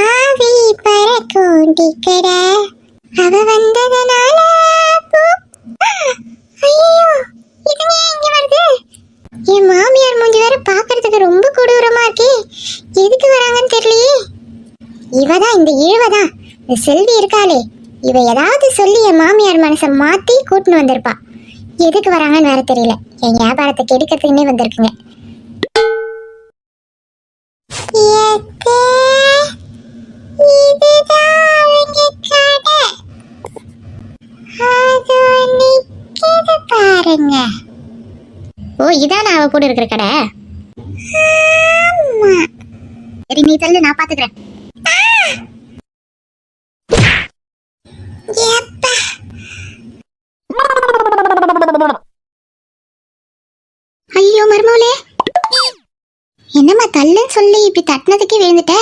ஆவி பறக்கும் டிக்கட அவ வந்ததனால ஐயோ இதுங்க இங்க வருது. என் மாமியார் மூஞ்சி வேற பாக்குறதுக்கு ரொம்ப கொடூரமா இருக்கே. எதுக்கு வராங்கன்னு தெரியலையே. இவதான் இந்த இழுவதான் இந்த செல்வி இருக்காளே, இவ ஏதாவது சொல்லி என் மாமியார் மனசை மாத்தி கூட்டின்னு வந்திருப்பா. எதுக்கு வராங்கன்னு வேற தெரியல. என் வியாபாரத்தை கெடுக்கிறதுக்குன்னே வந்திருக்குங்க. பாருங்க. ஓ இதான் அவ போட்டு இருக்கிற கடை. சரி நீ தள்ளு, நான் பாத்துக்கிறேன். ஐயோ மருமோளே, என்னம்மா தள்ளுன்னு சொல்லி இப்படி தட்டினதுக்கே விழுந்துட்ட.